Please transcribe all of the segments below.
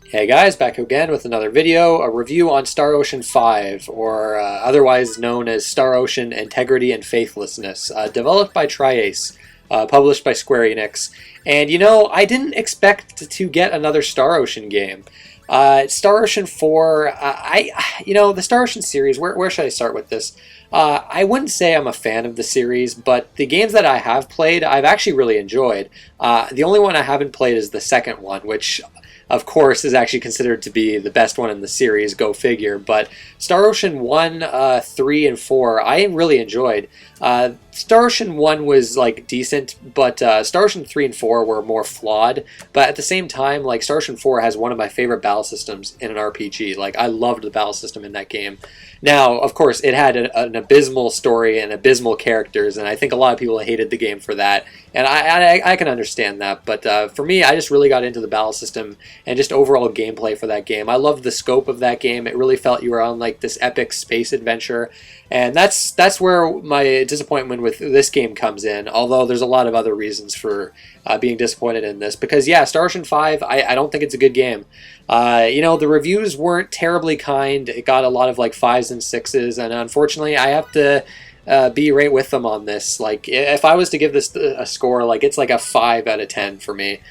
Hey guys, back again with another video, a review on Star Ocean 5, or otherwise known as Star Ocean Integrity and Faithlessness, developed by Tri-Ace, published by Square Enix. And you know, I didn't expect to get another Star Ocean game. Star Ocean 4, the Star Ocean series, where should I start with this? I wouldn't say I'm a fan of the series, but the games that I have played, I've actually really enjoyed. The only one I haven't played is the second one, which of course is actually considered to be the best one in the series, go figure. But Star Ocean 1, 3, and 4, I really enjoyed. Star Ocean 1 was like decent, but Star Ocean 3 and 4 were more flawed. But at the same time, like Star Ocean 4 has one of my favorite battle systems in an RPG. Like I loved the battle system in that game. Now, of course, it had an abysmal story and abysmal characters, and I think a lot of people hated the game for that. And I can understand that, but for me, I just really got into the battle system and just overall gameplay for that game. I loved the scope of that game. It really felt you were on like this epic space adventure, and that's where my disappointment with this game comes in. Although there's a lot of other reasons for being disappointed in this, because yeah, Star Ocean 5, I don't think it's a good game. The reviews weren't terribly kind. It got a lot of like 5s and 6s, and unfortunately, I have to be right with them on this. Like, if I was to give this a score, like it's like a 5 out of 10 for me.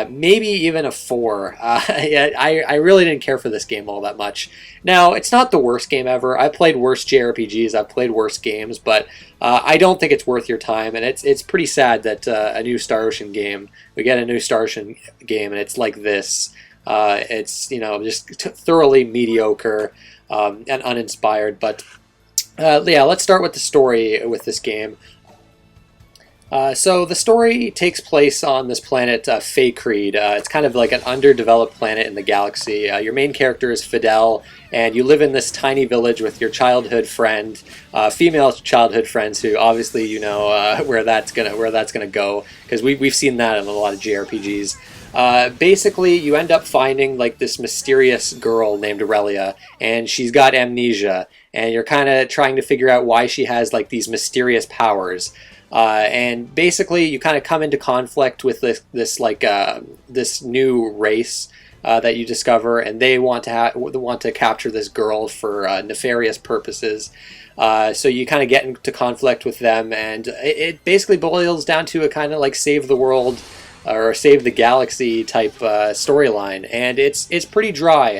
Maybe even a 4. I really didn't care for this game all that much. Now, it's not the worst game ever. I've played worse JRPGs, I've played worse games, but I don't think it's worth your time, and it's pretty sad that a new Star Ocean game, we get a new Star Ocean game, and it's like this. It's, just thoroughly mediocre and uninspired, but yeah, let's start with the story with this game. So the story takes place on this planet, Faithlessness. It's kind of like an underdeveloped planet in the galaxy. Your main character is Fidel, and you live in this tiny village with your childhood friend, female childhood friends, who obviously you know where that's gonna go, because we've seen that in a lot of JRPGs. Basically, you end up finding like this mysterious girl named Aurelia, and she's got amnesia, and you're kind of trying to figure out why she has like these mysterious powers. And basically, you kind of come into conflict with this new race that you discover, and they want to capture this girl for nefarious purposes. So you kind of get into conflict with them, and it basically boils down to a kind of like save the world or save the galaxy type storyline, and it's pretty dry.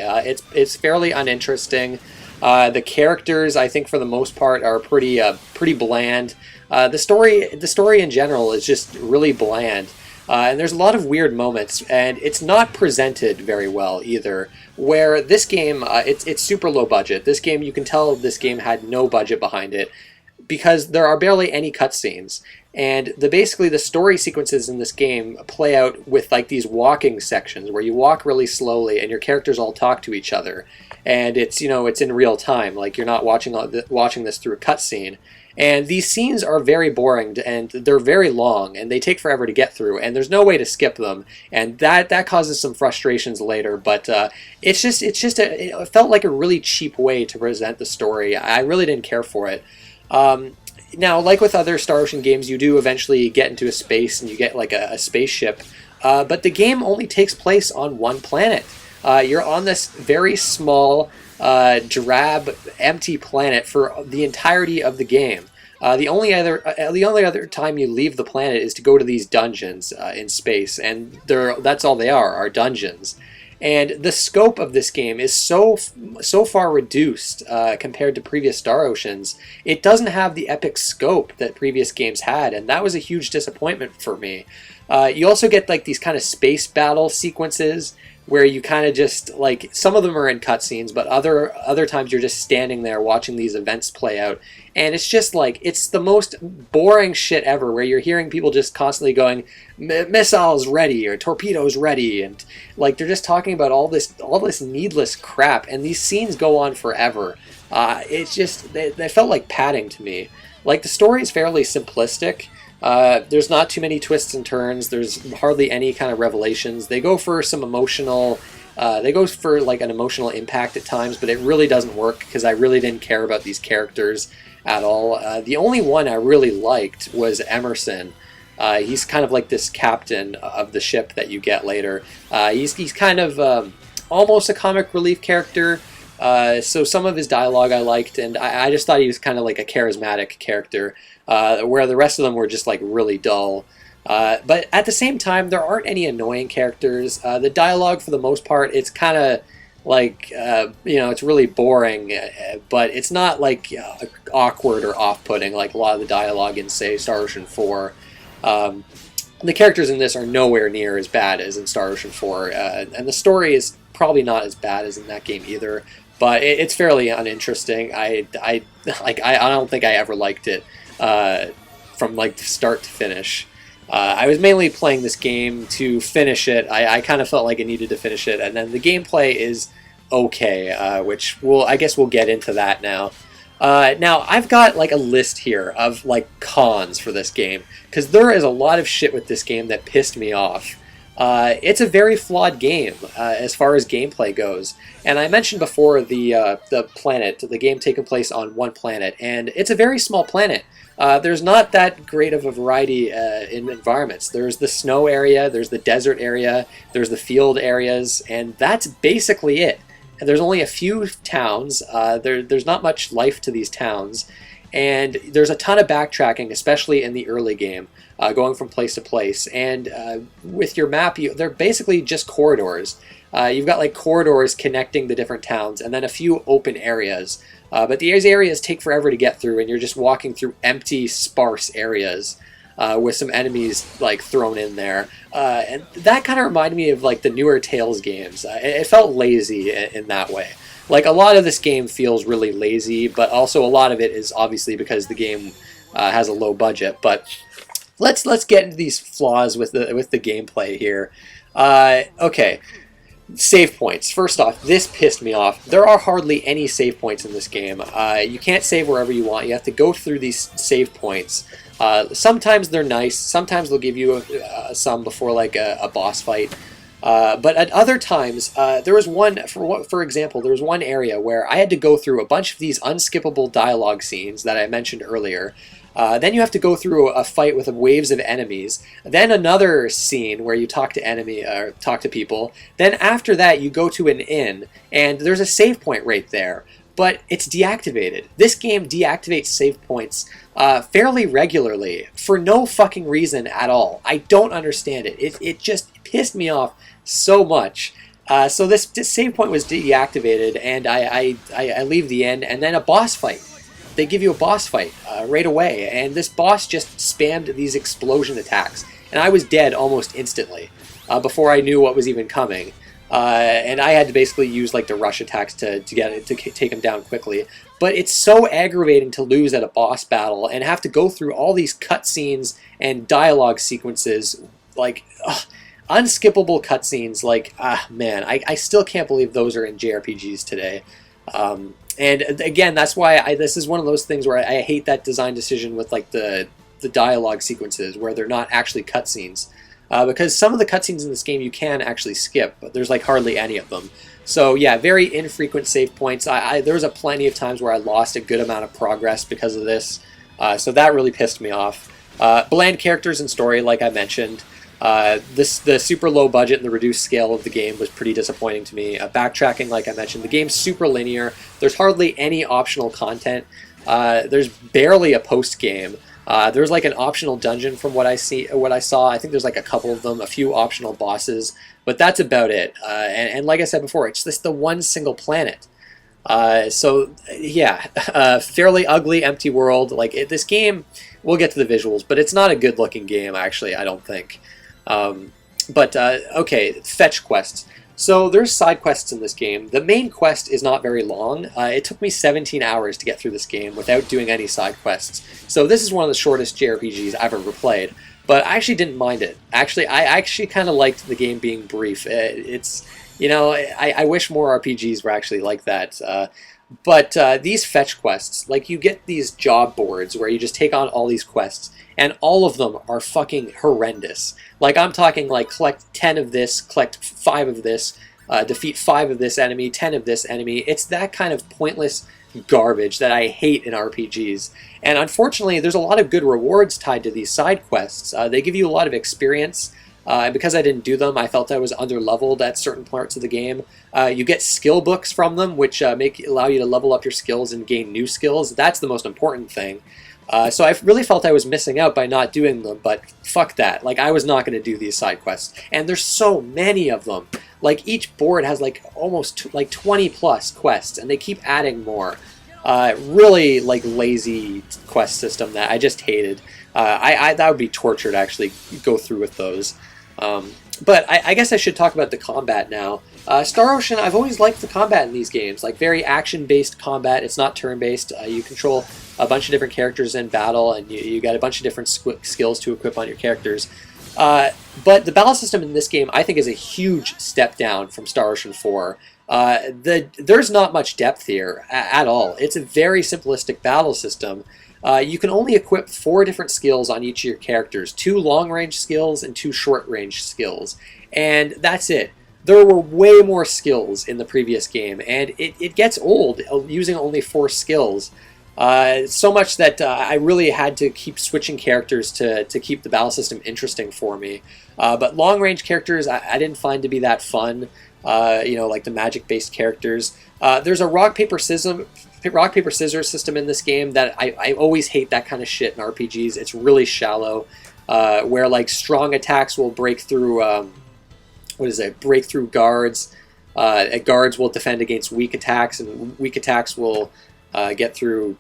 It's fairly uninteresting. The characters, I think, for the most part, are pretty bland. The story in general is just really bland, and there's a lot of weird moments, and it's not presented very well either. Where this game, it's super low budget. This game, you can tell this game had no budget behind it, because there are barely any cutscenes. And basically the story sequences in this game play out with like these walking sections where you walk really slowly and your characters all talk to each other. And it's in real time, like you're not watching this through a cutscene. And these scenes are very boring, and they're very long, and they take forever to get through, and there's no way to skip them, and that causes some frustrations later. But it felt like a really cheap way to present the story. I really didn't care for it. Now, like with other Star Ocean games, you do eventually get into a space and you get like a spaceship, but the game only takes place on one planet. You're on this very small, drab, empty planet for the entirety of the game. The only other time you leave the planet is to go to these dungeons in space, and that's all they are dungeons. And the scope of this game is so far reduced compared to previous Star Oceans. It doesn't have the epic scope that previous games had, and that was a huge disappointment for me. You also get like these kind of space battle sequences where you kind of just like, some of them are in cutscenes, but other times you're just standing there watching these events play out, and it's just like, it's the most boring shit ever, where you're hearing people just constantly going, missiles ready or torpedoes ready, and like they're just talking about all this needless crap, and these scenes go on forever. It's just, they felt like padding to me. Like, the story is fairly simplistic. There's not too many twists and turns. There's hardly any kind of revelations. They go for some emotional, they go for like an emotional impact at times, but it really doesn't work because I really didn't care about these characters at all. The only one I really liked was Emerson. He's kind of like this captain of the ship that you get later. He's kind of almost a comic relief character. So some of his dialogue I liked, and I just thought he was kind of like a charismatic character, where the rest of them were just like really dull. But at the same time, there aren't any annoying characters. The dialogue, for the most part, it's kind of like, it's really boring, but it's not like awkward or off-putting like a lot of the dialogue in, say, Star Ocean 4. The characters in this are nowhere near as bad as in Star Ocean 4, and the story is probably not as bad as in that game either, but it's fairly uninteresting. I don't think I ever liked it from like start to finish. I was mainly playing this game to finish it. I kind of felt like I needed to finish it, and then the gameplay is okay, which I guess we'll get into that now. Now, I've got like a list here of like cons for this game, because there is a lot of shit with this game that pissed me off. It's a very flawed game as far as gameplay goes, and I mentioned before the planet, the game taking place on one planet, and it's a very small planet. There's not that great of a variety in environments. There's the snow area, there's the desert area, there's the field areas, and that's basically it. And there's only a few towns. There's not much life to these towns, and there's a ton of backtracking, especially in the early game, going from place to place. And with your map, they're basically just corridors. You've got like corridors connecting the different towns, and then a few open areas. But these areas take forever to get through, and you're just walking through empty, sparse areas with some enemies like thrown in there. And that kind of reminded me of like the newer Tales games. It felt lazy in that way. Like a lot of this game feels really lazy, but also a lot of it is obviously because the game has a low budget. But let's get into these flaws with the gameplay here. Okay. Save points. First off, this pissed me off. There are hardly any save points in this game. You can't save wherever you want. You have to go through these save points. Sometimes they're nice. Sometimes they'll give you some before like a boss fight. But at other times, there was one, for example, there was one area where I had to go through a bunch of these unskippable dialogue scenes that I mentioned earlier. Then you have to go through a fight with waves of enemies. Then another scene where you talk to people. Then after that, you go to an inn, and there's a save point right there. But it's deactivated. This game deactivates save points fairly regularly for no fucking reason at all. I don't understand it. It just pissed me off so much. So this save point was deactivated, and I leave the inn, and then a boss fight. They give you a boss fight right away, and this boss just spammed these explosion attacks, and I was dead almost instantly before I knew what was even coming. And I had to basically use like the rush attacks to take him down quickly. But it's so aggravating to lose at a boss battle and have to go through all these cutscenes and dialogue sequences, like unskippable cutscenes. Like man, I still can't believe those are in JRPGs today. And again, that's why this is one of those things where I hate that design decision with like the dialogue sequences where they're not actually cutscenes. Because some of the cutscenes in this game you can actually skip, but there's like hardly any of them. So yeah, very infrequent save points. There was plenty of times where I lost a good amount of progress because of this. So that really pissed me off. Bland characters and story, like I mentioned. The super low budget and the reduced scale of the game was pretty disappointing to me. Backtracking, like I mentioned, the game's super linear. There's hardly any optional content. There's barely a post-game. There's like an optional dungeon from what I saw. I think there's like a couple of them, a few optional bosses, but that's about it. And like I said before, it's just the one single planet. So yeah, fairly ugly, empty world. Like this game, we'll get to the visuals, but it's not a good-looking game. Actually, I don't think. Okay, fetch quests. So there's side quests in this game. The main quest is not very long. It took me 17 hours to get through this game without doing any side quests. So this is one of the shortest JRPGs I've ever played. But I actually didn't mind it. Actually, I actually kind of liked the game being brief. I wish more RPGs were actually like that. But these fetch quests, like you get these job boards where you just take on all these quests, and all of them are fucking horrendous. Like I'm talking like collect 10 of this, collect 5 of this, defeat 5 of this enemy, 10 of this enemy. It's that kind of pointless garbage that I hate in RPGs. And unfortunately, there's a lot of good rewards tied to these side quests. They give you a lot of experience. And because I didn't do them, I felt I was under-leveled at certain parts of the game. You get skill books from them, which allow you to level up your skills and gain new skills. That's the most important thing. So I really felt I was missing out by not doing them, but fuck that. Like, I was not going to do these side quests. And there's so many of them. Like, each board has like almost like 20 plus quests, and they keep adding more. Really like lazy quest system that I just hated. That would be torture to actually go through with those. But I guess I should talk about the combat now. Star Ocean, I've always liked the combat in these games, like very action-based combat. It's not turn-based. You control a bunch of different characters in battle, and you got a bunch of different skills to equip on your characters. But the battle system in this game, I think, is a huge step down from Star Ocean 4. There's not much depth here at all. It's a very simplistic battle system. You can only equip 4 different skills on each of your characters, 2 long-range skills and 2 short-range skills. And that's it. There were way more skills in the previous game, and it gets old using only 4 skills. So much that I really had to keep switching characters to keep the battle system interesting for me. But long-range characters I didn't find to be that fun, like the magic-based characters. There's a rock, paper, scissors system in this game that I always hate that kind of shit in RPGs. It's really shallow, where like strong attacks will break through, break through guards. Guards will defend against weak attacks, and weak attacks will get through,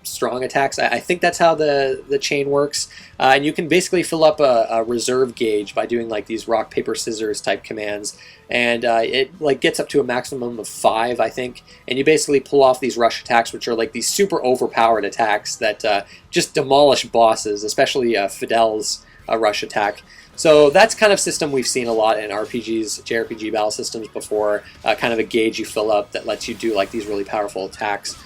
strong attacks. I think that's how the chain works. And you can basically fill up a reserve gauge by doing like these rock, paper, scissors type commands. And it like gets up to a maximum of 5, I think. And you basically pull off these rush attacks, which are like these super overpowered attacks that just demolish bosses, especially Fidel's rush attack. So that's kind of system we've seen a lot in RPGs, JRPG battle systems before, kind of a gauge you fill up that lets you do like these really powerful attacks.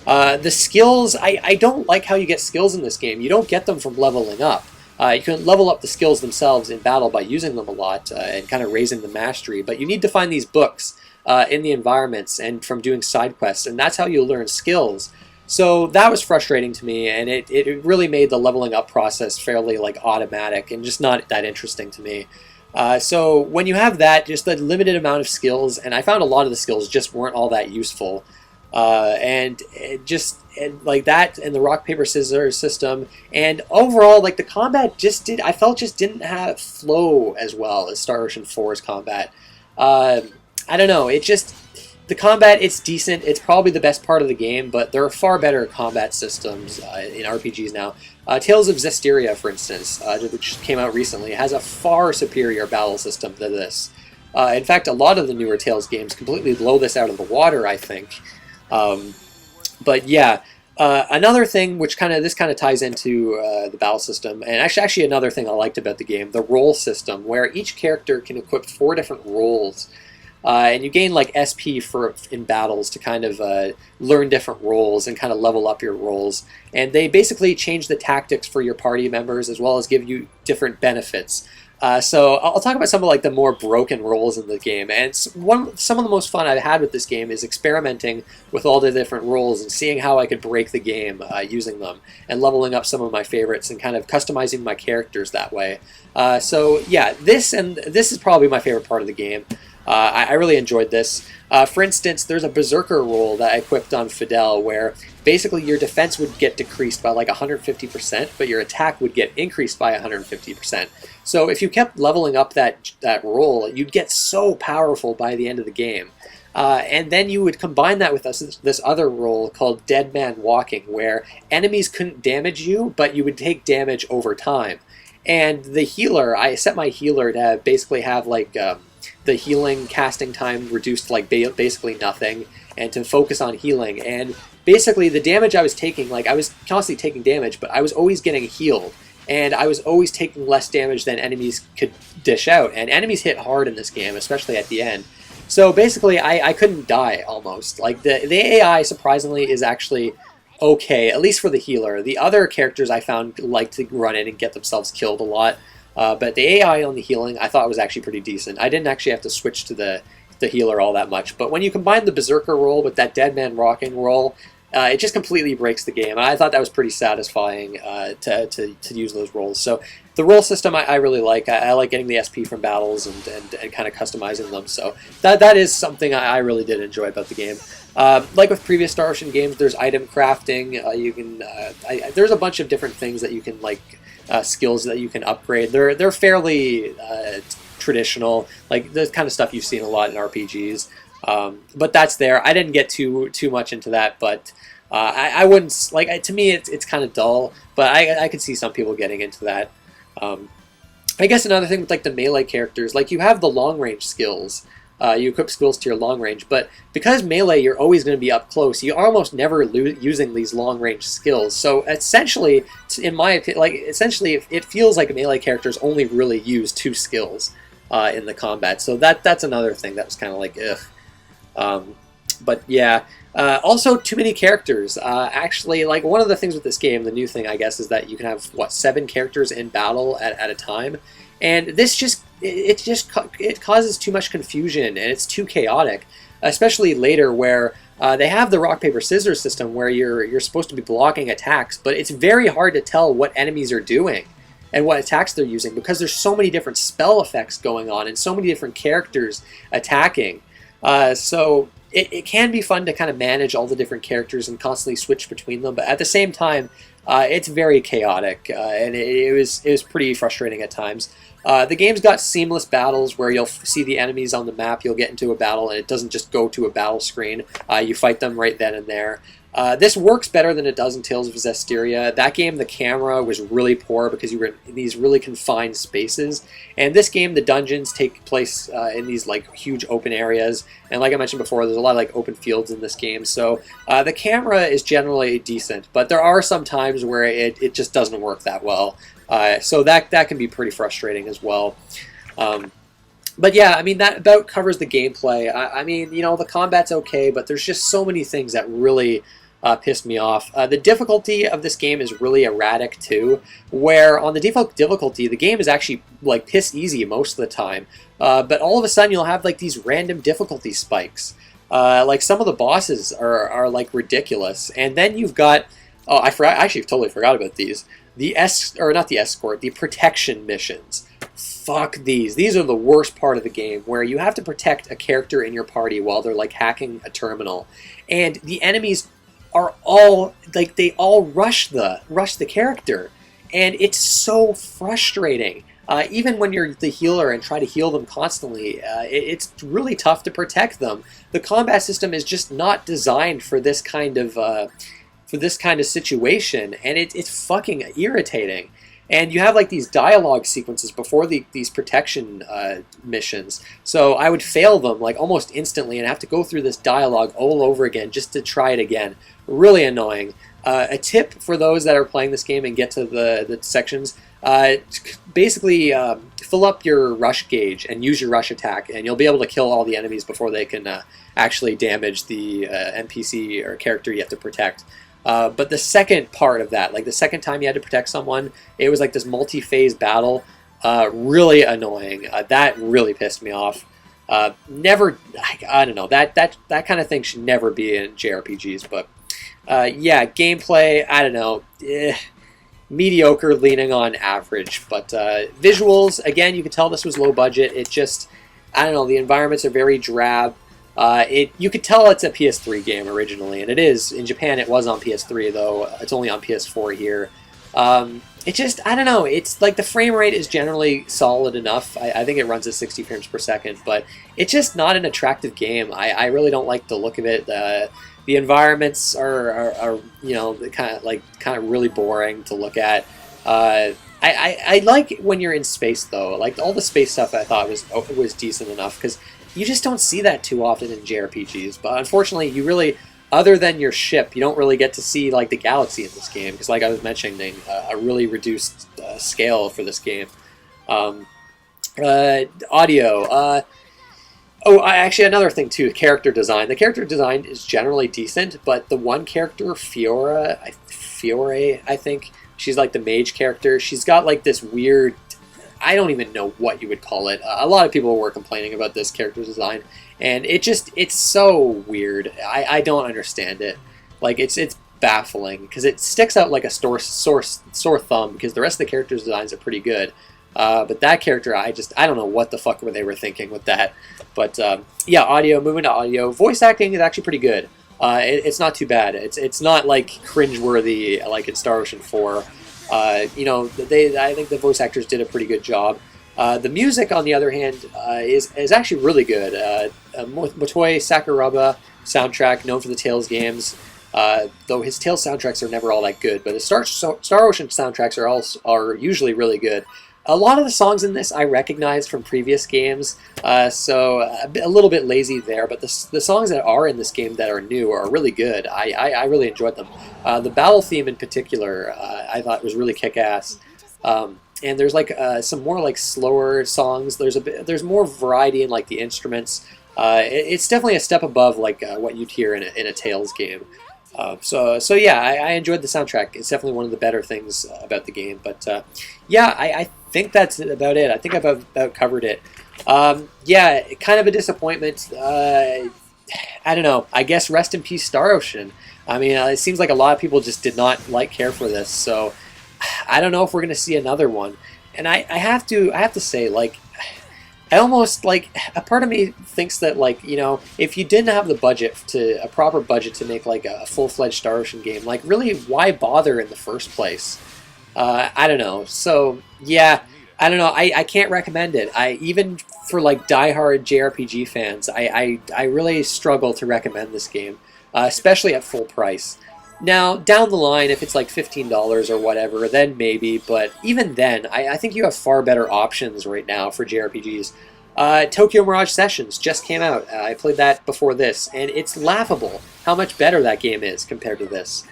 The skills, I don't like how you get skills in this game. You don't get them from leveling up. You can level up the skills themselves in battle by using them a lot and kind of raising the mastery, but you need to find these books in the environments and from doing side quests, and that's how you learn skills. So that was frustrating to me, and it really made the leveling up process fairly like automatic and just not that interesting to me. So when you have that, just the limited amount of skills, and I found a lot of the skills just weren't all that useful. And like that, and the rock paper scissors system, and overall like the combat I felt didn't have flow as well as Star Ocean 4's combat. I don't know, the combat, it's decent, it's probably the best part of the game, but there are far better combat systems in RPGs now. Tales of Zestiria, for instance, which came out recently, has a far superior battle system than this. In fact, a lot of the newer Tales games completely blow this out of the water, I think. But yeah, another thing which this kind of ties into the battle system, and actually another thing I liked about the game, the role system, where each character can equip 4 different roles. And you gain like SP in battles to kind of learn different roles and kind of level up your roles. And they basically change the tactics for your party members as well as give you different benefits. So I'll talk about some of like the more broken roles in the game, and some of the most fun I've had with this game is experimenting with all the different roles and seeing how I could break the game using them, and leveling up some of my favorites and kind of customizing my characters that way. So yeah, this is probably my favorite part of the game. I really enjoyed this. For instance, there's a Berserker role that I equipped on Fidel where basically your defense would get decreased by like 150%, but your attack would get increased by 150%. So if you kept leveling up that role, you'd get so powerful by the end of the game. And then you would combine that with this other role called Dead Man Walking, where enemies couldn't damage you, but you would take damage over time. And the healer, I set my healer to basically have like the healing casting time reduced to like basically nothing, and to focus on healing. And basically the damage I was taking, like I was constantly taking damage, but I was always getting healed. And I was always taking less damage than enemies could dish out. And enemies hit hard in this game, especially at the end. So basically I couldn't die almost. Like the AI surprisingly is actually okay, at least for the healer. The other characters I found like to run in and get themselves killed a lot. But the AI on the healing I thought was actually pretty decent. I didn't actually have to switch to the healer all that much. But when you combine the Berserker role with that Dead Man Walking role, it just completely breaks the game. I thought that was pretty satisfying to use those roles. So The roll system I really like. I like getting the SP from battles and kind of customizing them. So that is something I really did enjoy about the game. Like with previous Star Ocean games, there's item crafting. You can there's a bunch of different things that you can skills that you can upgrade. They're fairly traditional, like the kind of stuff you've seen a lot in RPGs. But that's there. I didn't get too much into that, but I wouldn't like. To me, it's kind of dull. But I could see some people getting into that. I guess another thing with like the melee characters, like you have the long range skills. You equip skills to your long range, but because melee, you're always going to be up close. You're almost never using these long range skills. So essentially, in my opinion, it feels like melee characters only really use 2 skills in the combat. So that's another thing that was kind of like ugh. But yeah. Also, too many characters. Actually, like one of the things with this game, the new thing I guess, is that you can have 7 characters in battle at a time, and this it causes too much confusion and it's too chaotic, especially later where they have the rock paper scissors system where you're supposed to be blocking attacks, but it's very hard to tell what enemies are doing and what attacks they're using because there's so many different spell effects going on and so many different characters attacking. So it can be fun to kind of manage all the different characters and constantly switch between them, but at the same time, it's very chaotic, and it was pretty frustrating at times. The game's got seamless battles where you'll see the enemies on the map, you'll get into a battle, and it doesn't just go to a battle screen. You fight them right then and there. This works better than it does in Tales of Zestiria. That game, the camera was really poor because you were in these really confined spaces. And this game, the dungeons take place in these like huge open areas. And like I mentioned before, there's a lot of like open fields in this game. So the camera is generally decent, but there are some times where it just doesn't work that well. So that can be pretty frustrating as well. But yeah, I mean, that about covers the gameplay. I mean, you know, the combat's okay, but there's just so many things that really pissed me off. The difficulty of this game is really erratic too, where on the default difficulty, the game is actually like piss easy most of the time. But all of a sudden, you'll have like these random difficulty spikes. Like some of the bosses are like ridiculous, and then you've got I actually totally forgot about these. The protection missions. Fuck these. These are the worst part of the game, where you have to protect a character in your party while they're like hacking a terminal, and the enemies are all like they all rush the character, and it's so frustrating. Even when you're the healer and try to heal them constantly, it's really tough to protect them. The combat system is just not designed for this kind of situation, and it's fucking irritating. And you have like these dialogue sequences before these protection missions, so I would fail them like almost instantly and have to go through this dialogue all over again just to try it again. Really annoying. A tip for those that are playing this game and get to the sections, basically fill up your rush gauge and use your rush attack, and you'll be able to kill all the enemies before they can actually damage the NPC or character you have to protect. But the second part of that, like the second time you had to protect someone, it was like this multi-phase battle. Really annoying. That really pissed me off. Never, I don't know, that kind of thing should never be in JRPGs. But yeah, gameplay, I don't know, mediocre, leaning on average. But visuals, again, you can tell this was low budget. It just, I don't know, the environments are very drab. You could tell it's a PS3 game originally, and it is. In Japan, it was on PS3, though. It's only on PS4 here. It just, I don't know, it's like the frame rate is generally solid enough. I think it runs at 60 frames per second, but it's just not an attractive game. I really don't like the look of it. The environments are you know, kind of really boring to look at. I like when you're in space, though. Like all the space stuff I thought was decent enough, because you just don't see that too often in JRPGs. But unfortunately, you really, other than your ship, you don't really get to see like the galaxy in this game, because like I was mentioning, a really reduced scale for this game. Audio. Actually, another thing too, character design. The character design is generally decent, but the one character, Fiore, I think, she's like the mage character. She's got like this weird, I don't even know what you would call it. A lot of people were complaining about this character design, and it's so weird. I don't understand it. Like it's baffling because it sticks out like a sore thumb because the rest of the characters' designs are pretty good. But that character, I don't know what the fuck they were thinking with that. But yeah, audio, moving to audio. Voice acting is actually pretty good. It's not too bad. It's not like cringeworthy like in Star Ocean 4. You know, I think the voice actors did a pretty good job. The music, on the other hand, is actually really good. Motoi Sakuraba soundtrack, known for the Tales games, though his Tales soundtracks are never all that good, but his Star Ocean soundtracks are usually really good. A lot of the songs in this I recognized from previous games, so a little bit lazy there, but the songs that are in this game that are new are really good. I really enjoyed them. The battle theme in particular, I thought was really kick-ass. And there's like some more like slower songs. There's more variety in like the instruments. It's definitely a step above like what you'd hear in a Tales game. So yeah, I enjoyed the soundtrack. It's definitely one of the better things about the game. But yeah, I think that's about it. I think I've about covered it. Yeah, kind of a disappointment. I don't know. I guess rest in peace, Star Ocean. I mean, it seems like a lot of people just did not care for this. So I don't know if we're going to see another one. And I have to say, like, I almost, like, a part of me thinks that, like, you know, if you didn't have a proper budget to make, like, a full-fledged Star Ocean game, like, really, why bother in the first place? I don't know. So, yeah, I don't know. I can't recommend it. Even for, like, diehard JRPG fans, I really struggle to recommend this game, especially at full price. Now, down the line, if it's like $15 or whatever, then maybe, but even then, I think you have far better options right now for JRPGs. Tokyo Mirage Sessions just came out. I played that before this, and it's laughable how much better that game is compared to this.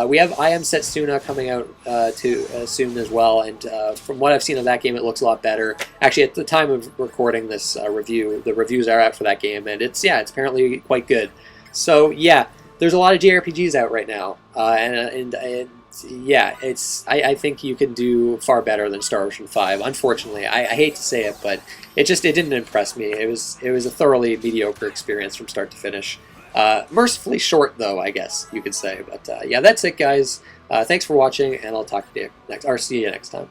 We have I Am Setsuna coming out soon as well, and from what I've seen of that game, it looks a lot better. Actually, at the time of recording this review, the reviews are out for that game, and it's apparently quite good. So, yeah. There's a lot of JRPGs out right now, and yeah, I think you can do far better than Star Ocean 5. Unfortunately, I hate to say it, but it didn't impress me. It was a thoroughly mediocre experience from start to finish. Mercifully short, though, I guess you could say. But yeah, that's it, guys. Thanks for watching, and I'll talk to you next, or see you next time.